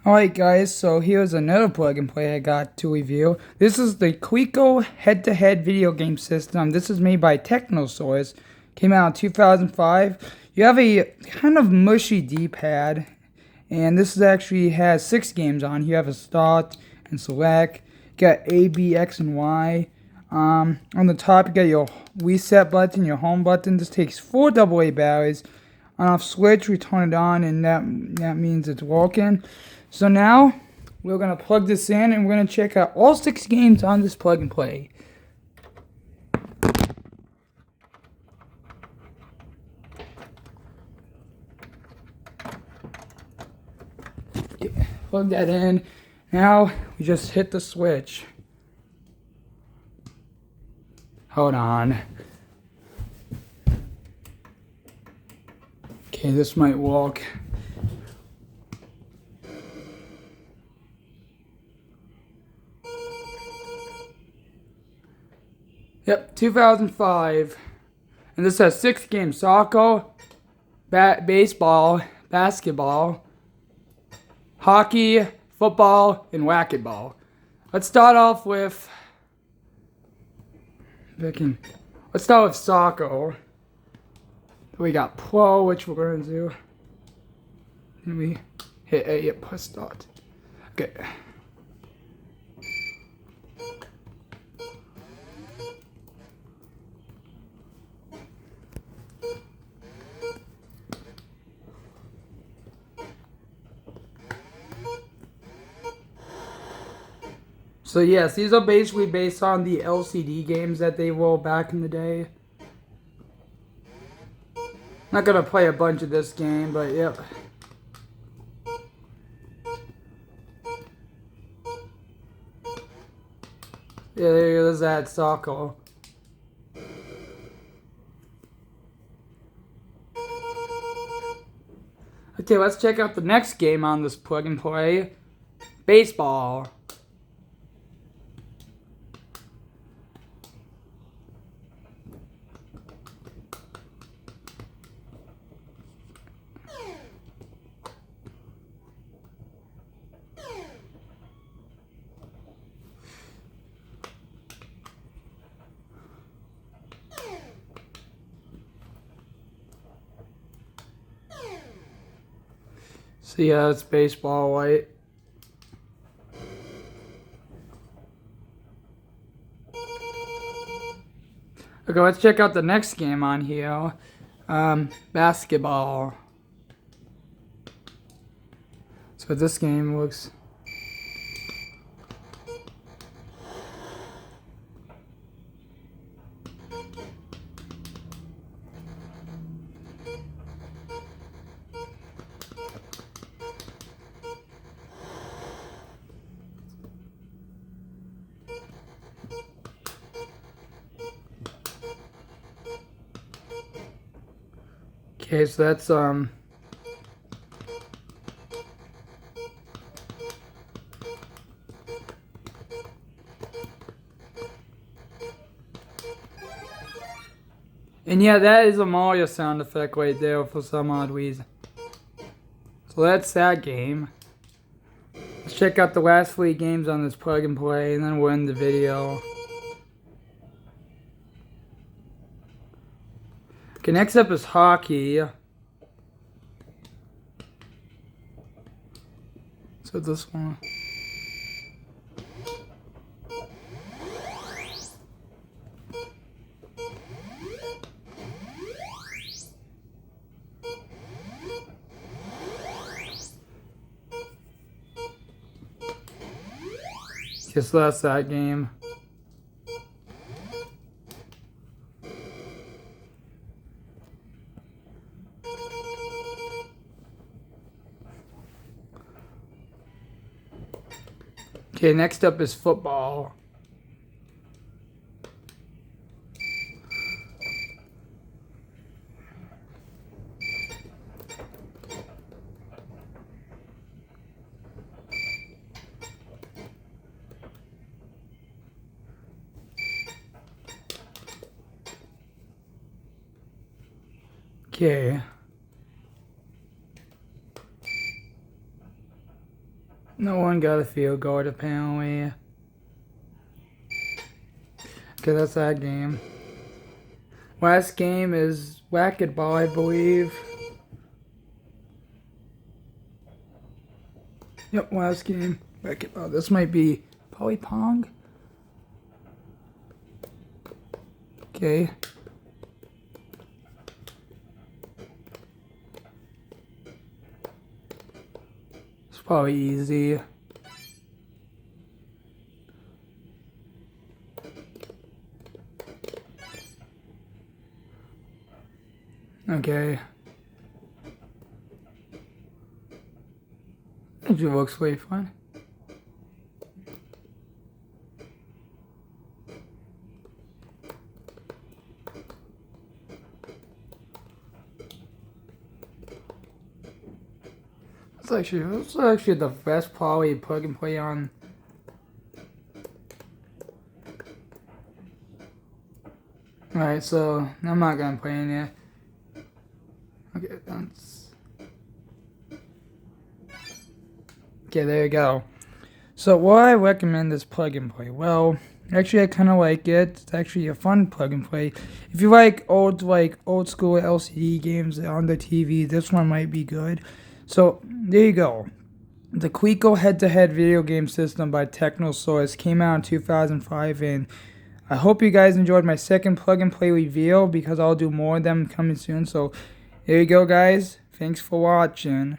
Alright guys, so here's another plug and play I got to review. This is the Coleco head-to-head video game system. This is made by Techno. Came out in 2005. You have a kind of mushy D-pad, and this is actually has 6 games on. You have a start and select. You got A, B, X, and Y. On the top you got your reset button, your home button. This takes 4 AA batteries. On off switch, we turn it on, and that means it's working. So now we're gonna plug this in, and we're gonna check out all 6 games on this plug and play. Yeah, plug that in. Now we just hit the switch. Hold on. Okay, this might work. Yep, 2005. And this has 6 games: soccer, baseball, basketball, hockey, football, and racquetball. Let's start off with soccer. We got pro, which we're gonna do. And we hit A, yep, press start. Okay. So yes, these are basically based on the LCD games that they rolled back in the day. Not gonna play a bunch of this game, but yep. Yeah, there's that soccer. Okay, let's check out the next game on this plug and play. Baseball. So yeah, it's baseball, right? Okay, let's check out the next game on here. Basketball. So this game looks... Okay, so that's and yeah, that is a Mario sound effect right there for some odd reason. So that's that game. Let's check out the last 3 games on this plug and play, and then we'll end the video. Okay, next up is hockey. So this one. Okay, so that's that game. Okay, next up is football. Okay. No one got a field goal apparently. Okay, that's that game. Last game is racquetball, I believe. Yep, last game. Racquetball. This might be probably Pong. Okay. It's probably easy. Okay. It looks way fun. That's actually the best probably plug and play on. Alright, so I'm not gonna play in it. Okay, that's. Okay, there you go. So why I recommend this plug and play? Well, actually I kind of like it. It's actually a fun plug and play. If you like old school LCD games on the TV, this one might be good. So there you go. The Coleco head-to-head video game system by Techno came out in 2005, and I hope you guys enjoyed my second plug and play review because I'll do more of them coming soon. So there you go, guys. Thanks for watching.